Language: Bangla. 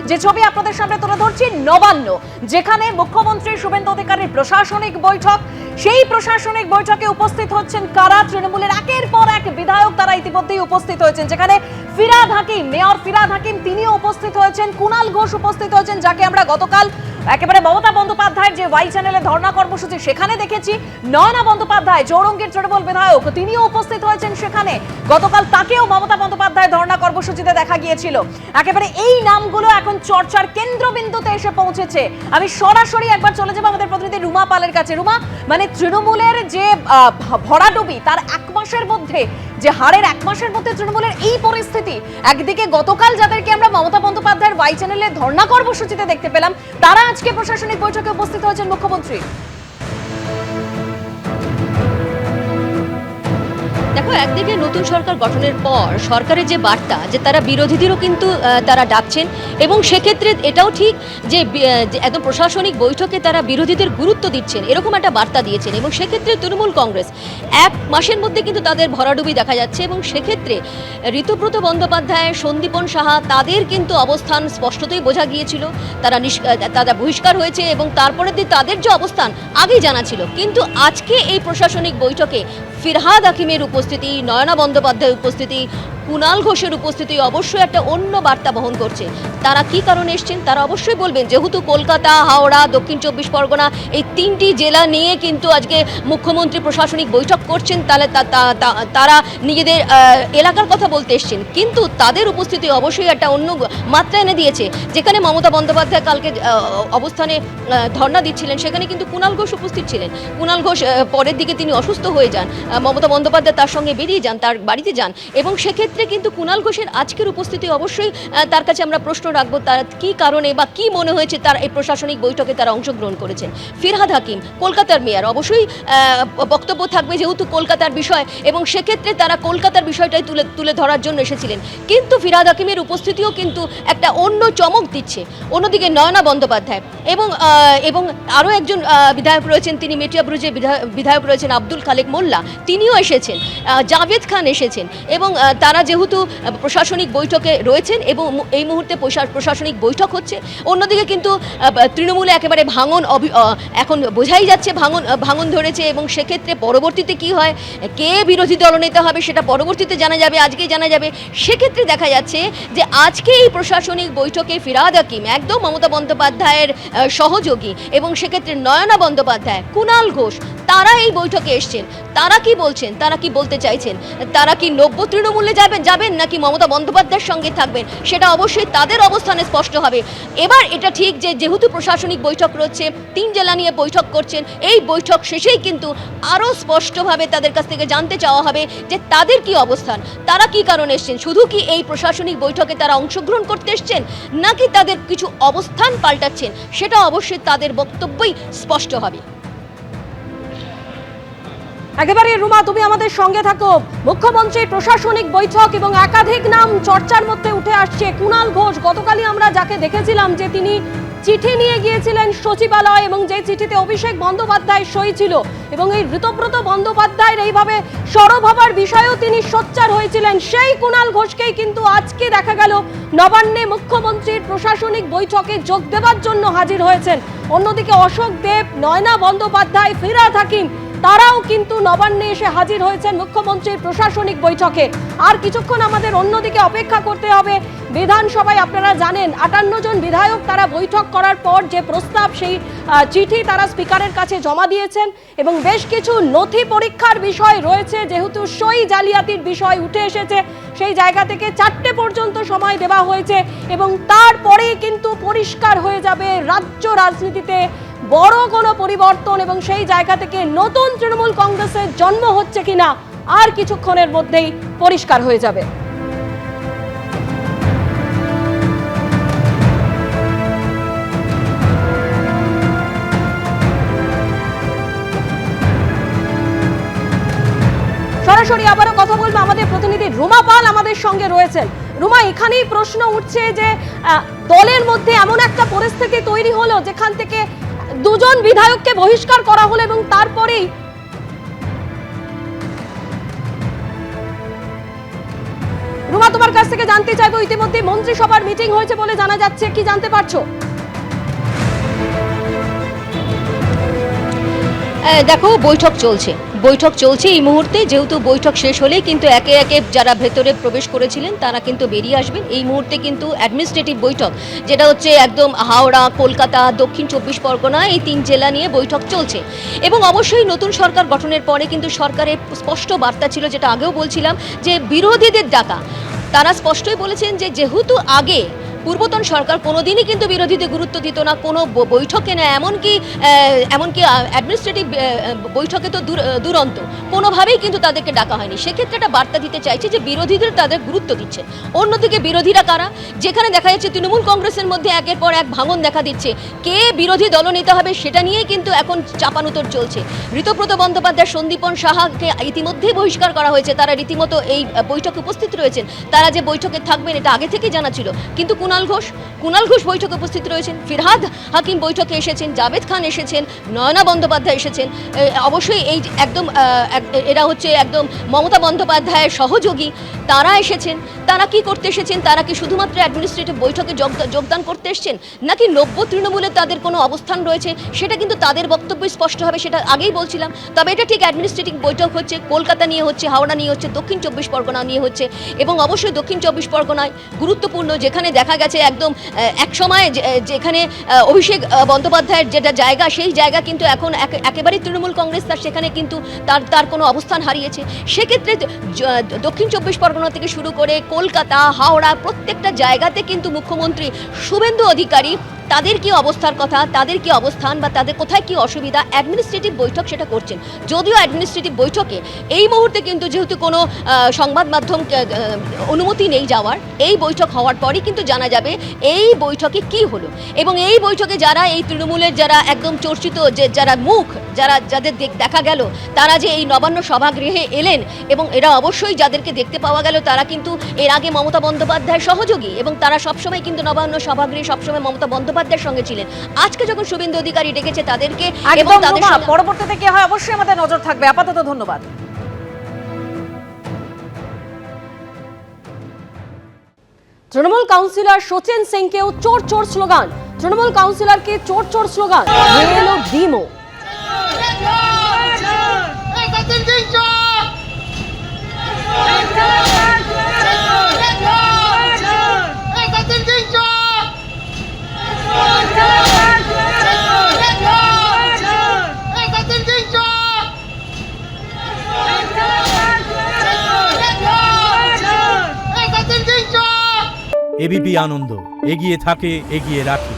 যে ছবি আপনাদের সামনে তুলে ধরছি, নবান্ন, যেখানে মুখ্যমন্ত্রী শুভেন্দু অধিকারীর প্রশাসনিক বৈঠক। সেই প্রশাসনিক বৈঠকে উপস্থিত হচ্ছেন কারা? তৃণমূলের একের পর এক বিধায়ক তারা ইতিমধ্যেই উপস্থিত হয়েছেন, যেখানে ফিরহাদ হাকিম, মেয়র ফিরহাদ হাকিম তিনিও উপস্থিত হয়েছেন, কুণাল ঘোষ উপস্থিত হয়েছেন, যাকে আমরা গতকাল একেবারে মমতা বন্দ্যোপাধ্যায়ের যে ওয়াই চ্যানেলে ধর্ণা কর্মসূচি সেখানে দেখেছি। নয়না বন্দ্যোপাধ্যায়, চৌরঙ্গীর তৃণমূল বিধায়ক, তিনিও উপস্থিত হয়েছেন সেখানে। গতকাল তাকেও মমতা বন্দ্যোপাধ্যায় ধর্ণা কর্মসূচিতে দেখা গিয়েছিল। একেবারে এই নামগুলো এখন চর্চার কেন্দ্রবিন্দুতে এসে পৌঁছেছে। আমি সরাসরি একবার চলে যাবো আমাদের প্রতিনিধি রুমা পালের কাছে। রুমা, মানে তৃণমূলের যে ভরাডুবি, তার এক মাসের মধ্যে, যে হারের এক মাসের মধ্যে তৃণমূলের এই পরিস্থিতি, একদিকে গতকাল যাদেরকে আমরা মমতা বন্দ্যোপাধ্যায়ের ওয়াই চ্যানেলে ধর্ণা কর্মসূচিতে দেখতে পেলাম, তারা আজকে প্রশাসনিক বৈঠকে উপস্থিত হয়েছেন মুখ্যমন্ত্রী। দেখো, একদিকে নতুন সরকার গঠনের পর সরকারের যে বার্তা, যে তারা বিরোধীদেরও কিন্তু তারা ডাকছেন, এবং সেক্ষেত্রে এটাও ঠিক যে একদম প্রশাসনিক বৈঠকে তারা বিরোধীদের গুরুত্ব দিচ্ছেন, এরকম একটা বার্তা দিয়েছেন। এবং সেক্ষেত্রে তৃণমূল কংগ্রেস এক মাসের মধ্যে কিন্তু তাদের ভরাডুবি দেখা যাচ্ছে। এবং সেক্ষেত্রে ঋতুব্রত বন্দ্যোপাধ্যায়, সন্দীপন সাহা, তাদের কিন্তু অবস্থান স্পষ্টতই বোঝা গিয়েছিল। তারা বহিষ্কার হয়েছে, এবং তারপরে তাদের যে অবস্থান আগেই জানা ছিল। কিন্তু আজকে এই প্রশাসনিক বৈঠকে ফিরহাদ হাকিমের উপস্থিতি, নয়না বন্দ্যোপাধ্যায়ের উপস্থিতি, কুণাল ঘোষের উপস্থিতি অবশ্যই একটা অন্য বার্তা বহন করছে। তারা কি কারণে এসছেন তারা অবশ্যই বলবেন। যেহেতু কলকাতা, হাওড়া, দক্ষিণ 24 পরগনা, এই তিনটি জেলা নিয়ে কিন্তু আজকে মুখ্যমন্ত্রী প্রশাসনিক বৈঠক করছেন, তাহলে তারা নিজেদের এলাকার কথা বলতে এসছেন। কিন্তু তাদের উপস্থিতি অবশ্যই একটা অন্য মাত্রা এনে দিয়েছে। যেখানে মমতা বন্দ্যোপাধ্যায় কালকে অবস্থানে ধর্ণা দিচ্ছিলেন, সেখানে কিন্তু কুণাল ঘোষ উপস্থিত ছিলেন। কুণাল ঘোষ পরের দিকে তিনি অসুস্থ হয়ে যান, মমতা বন্দ্যোপাধ্যায় তার সঙ্গে বেরিয়ে যান, তার বাড়িতে যান। এবং সেক্ষেত্রে কিন্তু কুণাল ঘোষের আজকের উপস্থিতি অবশ্যই তার কাছে আমরা প্রশ্ন রাখবো, তার কি কারণে বা কি মনে হয়েছে তার এই প্রশাসনিক বৈঠকে তারা অংশগ্রহণ করেছেন। ফিরহাদ হাকিম, কলকাতার মেয়র, অবশ্যই বক্তব্য থাকবে যেহেতু কলকাতার বিষয়, এবং সেক্ষেত্রে তারা কলকাতার বিষয়টাই তুলে ধরার জন্য এসেছিলেন। কিন্তু ফিরহাদ হাকিমের উপস্থিতিও কিন্তু একটা অন্য চমক দিচ্ছে। অন্যদিকে নয়না বন্দ্যোপাধ্যায় এবং আরও একজন বিধায়ক রয়েছেন, তিনি মেটিয়াবুরুজে বিধায়ক রয়েছেন আব্দুল খালেক মোল্লা, তিনিও এসেছেন, জাভেদ খান এসেছেন। এবং তারা যেহেতু প্রশাসনিক বৈঠকে রয়েছেন এবং এই মুহূর্তে প্রশাসনিক বৈঠক হচ্ছে, অন্যদিকে কিন্তু তৃণমূলে একেবারে ভাঙন এখন বোঝাই যাচ্ছে, ভাঙন ধরেছে। এবং সেক্ষেত্রে পরবর্তীতে কি হয়, কে বিরোধী দলনেতা হবে সেটা পরবর্তীতে জানা যাবে, আজকেই জানা যাবে। সেক্ষেত্রে দেখা যাচ্ছে যে আজকে এই প্রশাসনিক বৈঠকে ফিরহাদ হাকিম একদম মমতা বন্দ্যোপাধ্যায়ের সহযোগী, এবং সেক্ষেত্রে নয়না বন্দ্যোপাধ্যায়, কুণাল ঘোষ, তারা এই বৈঠকে এসছেন। তারা কি বলছেন, তারা কি বলতে চাইছেন, তারা কি নব্য তৃণমূলে যাবেন নাকি মমতা বন্দ্যোপাধ্যায়ের সঙ্গে থাকবেন, সেটা অবশ্যই তাদের অবস্থানে স্পষ্ট হবে। এবার এটা ঠিক যে যেহেতু প্রশাসনিক বৈঠক রয়েছে, 3 জেলা নিয়ে বৈঠক করছেন, এই বৈঠক শেষেই কিন্তু আরও স্পষ্টভাবে তাদের কাছ থেকে জানতে চাওয়া হবে যে তাদের কি অবস্থান, তারা কি কারণে এসছেন। শুধু কি এই প্রশাসনিক বৈঠকে তারা অংশগ্রহণ করতে এসছেন, নাকি তাদের কিছু অবস্থান পাল্টাচ্ছেন, সেটা অবশ্যই তাদের বক্তব্যই স্পষ্ট হবে। একেবারে রুমা, তুমি আমাদের সঙ্গে থাকো। মুখ্যমন্ত্রীর প্রশাসনিক বৈঠক এবং একাধিক নাম চর্চার মধ্যে উঠে আসছে। কুণাল ঘোষ, গতকালই আমরা যাকে দেখেছিলাম যে তিনি চিঠি নিয়ে গিয়েছিলেন সচিবালয়, এবং যে চিঠিতে অভিষেক বন্দ্যোপাধ্যায় সই ছিল, এবং এই ঋতব্রত বন্দ্যোপাধ্যায়ের এইভাবে সরব হবার বিষয়েও তিনি সোচ্চার হয়েছিলেন, সেই কুণাল ঘোষকেই কিন্তু আজকে দেখা গেল নবান্নে মুখ্যমন্ত্রীর প্রশাসনিক বৈঠকে যোগ দেওয়ার জন্য হাজির হয়েছেন। অন্যদিকে অশোক দেব, নয়না বন্দ্যোপাধ্যায়, ফিরহাদ হাকিম, তারাও কিন্তু নবান্নে এসে হাজির হয়েছেন মুখ্যমন্ত্রীর প্রশাসনিক বৈঠকে। আর কিছুক্ষণ আমাদের অন্যদিকে অপেক্ষা করতে হবে। বিধানসভায় আপনারা জানেন 58 জন বিধায়ক তারা বৈঠক করার পর যে প্রস্তাব, সেই চিঠি তারা স্পিকারের কাছে জমা দিয়েছেন, এবং বেশ কিছু নথি পরীক্ষার বিষয় রয়েছে। যেহেতু সই জালিয়াতির বিষয় উঠে এসেছে, সেই জায়গা থেকে 4টে পর্যন্ত সময় দেওয়া হয়েছে, এবং তারপরেই কিন্তু পরিষ্কার হয়ে যাবে রাজ্য রাজনীতিতে বড় কোনো পরিবর্তন, এবং সেই জায়গা থেকে নতুন তৃণমূল কংগ্রেসের জন্ম হচ্ছে কিনা আর কিছুক্ষণের মধ্যেই পরিষ্কার হয়ে যাবে। সরাসরি আবারও কথা বলবো, আমাদের প্রতিনিধি রুমা পাল আমাদের সঙ্গে রয়েছেন। রুমা, এখানেই প্রশ্ন উঠছে যে দলের মধ্যে এমন একটা পরিস্থিতি তৈরি হলো যেখান থেকে 2 জন বিধায়ককে বহিষ্কার করা হলো, এবং তারপরেই রুমা, তোমার কাছ থেকে জানতে চাইবো, ইতিমধ্যে মন্ত্রিসভার মিটিং হয়েছে বলে জানা যাচ্ছে, কি জানতে পারছো? দেখো, বৈঠক চলছে এই মুহূর্তে। যেহেতু বৈঠক শেষ হলেই কিন্তু একে একে যারা ভেতরে প্রবেশ করেছিলেন তারা কিন্তু বেরিয়ে আসবেন। এই মুহূর্তে কিন্তু অ্যাডমিনিস্ট্রেটিভ বৈঠক, যেটা হচ্ছে একদম হাওড়া, কলকাতা, দক্ষিণ 24 পরগনা, এই 3 জেলা নিয়ে বৈঠক চলছে। এবং অবশ্যই নতুন সরকার গঠনের পরে কিন্তু সরকারের স্পষ্ট বার্তা ছিল, যেটা আগেও বলছিলাম, যে বিরোধীদের ডাকা। তারা স্পষ্টই বলেছেন যে যেহেতু আগে পূর্বতন সরকার কোনোদিনই কিন্তু বিরোধীদের গুরুত্ব দিত না, কোনো বৈঠকে না, এমনকি অ্যাডমিনিস্ট্রেটিভ বৈঠকে তো দুরন্ত, কোনোভাবেই কিন্তু তাদেরকে ডাকা হয়নি। সেক্ষেত্রে একটা বার্তা দিতে চাইছে যে বিরোধীদের তাদের গুরুত্ব দিচ্ছে। অন্যদিকে বিরোধীরা কারা? যেখানে দেখা যাচ্ছে তৃণমূল কংগ্রেসের মধ্যে একের পর এক ভাঙন দেখা দিচ্ছে, কে বিরোধী দলনেতা হবে সেটা নিয়েই কিন্তু এখন চাপানুতর চলছে। ঋতব্রত বন্দ্যোপাধ্যায়, সন্দীপন সাহাকে ইতিমধ্যেই বহিষ্কার করা হয়েছে। তারা রীতিমতো এই বৈঠকে উপস্থিত রয়েছেন। তারা যে বৈঠকে থাকবেন এটা আগে থেকেই জানা ছিল। কিন্তু কুণাল ঘোষ বৈঠকে উপস্থিত রয়েছেন, ফিরহাদ হাকিম বৈঠকে এসেছেন, জাভেদ খান এসেছেন, নয়না বন্দ্যোপাধ্যায় এসেছেন। অবশ্যই এই একদম এরা হচ্ছে একদম মমতা বন্দ্যোপাধ্যায়ের সহযোগী, তারা এসেছেন। তারা কি করতে এসেছেন? তারা কি শুধুমাত্র অ্যাডমিনিস্ট্রেটিভ বৈঠকে যোগদান করতে এসেছেন, নাকি নব্য তৃণমূলে তাদের কোনো অবস্থান রয়েছে? সেটা কিন্তু তাদের বক্তব্যই স্পষ্ট হবে, সেটা আগেই বলছিলাম। তবে এটা ঠিক অ্যাডমিনিস্ট্রেটিভ বৈঠক হচ্ছে, কলকাতা নিয়ে হচ্ছে, হাওড়া নিয়ে হচ্ছে, দক্ষিণ 24 পরগনা নিয়ে হচ্ছে। এবং অবশ্যই দক্ষিণ 24 পরগনায় গুরুত্বপূর্ণ, যেখানে দেখা গেছে একদম এক সময় যেখানে অভিষেক বন্দ্যোপাধ্যায়ের যেটা জায়গা, সেই জায়গা কিন্তু এখন একেবারেই তৃণমূল কংগ্রেস তার সেখানে কিন্তু তার কোনো অবস্থান হারিয়েছে। সেক্ষেত্রে দক্ষিণ 24 পরগনা থেকে শুরু করে কলকাতা, হাওড়া, প্রত্যেকটা জায়গাতে কিন্তু মুখ্যমন্ত্রী শুভেন্দু অধিকারী তাদের কি অবস্থার কথা, তাদের কি অবস্থান বা তাদের কোথায় কি অসুবিধা, অ্যাডমিনিস্ট্রেটিভ বৈঠক সেটা করছেন। যদিও অ্যাডমিনিস্ট্রেটিভ বৈঠকে এই মুহূর্তে কিন্তু যেহেতু কোনো সংবাদ মাধ্যম অনুমতি নেই যাওয়ার, এই বৈঠক হওয়ার পরই কিন্তু জানা যাবে এই বৈঠকে কি হলো। এবং এই বৈঠকে যারা এই তৃণমূলের যারা একদম চর্চিত, যে যারা মুখ, যাদের দেখা গেল, তারা যে এই নবান্ন সভাগৃহে এলেন, এবং এরা অবশ্যই যাদেরকে দেখতে পাওয়া গেল তারা কিন্তু এর আগে মমতা বন্দ্যোপাধ্যায়ের সহযোগী, এবং তারা সবসময় কিন্তু নবান্ন সভাগৃহে সবসময় মমতা বন্দ্যোপাধ্যায়ের সঙ্গে ছিলেন। আজকে যখন শুভেন্দু অধিকারী ডেকেছে তাদেরকে, এবং তাদের পরবর্তীতে কি হয় অবশ্যই আমাদের নজর থাকবে। আপাতত ধন্যবাদ। তৃণমূল কাউন্সিলর সচিন সিংকেও চোর চোর স্লোগান, তৃণমূল কাউন্সিলরকে চোর চোর স্লোগান, এলো ডিমো। এবিপি আনন্দ, এগিয়ে থাকে, এগিয়ে রাখে।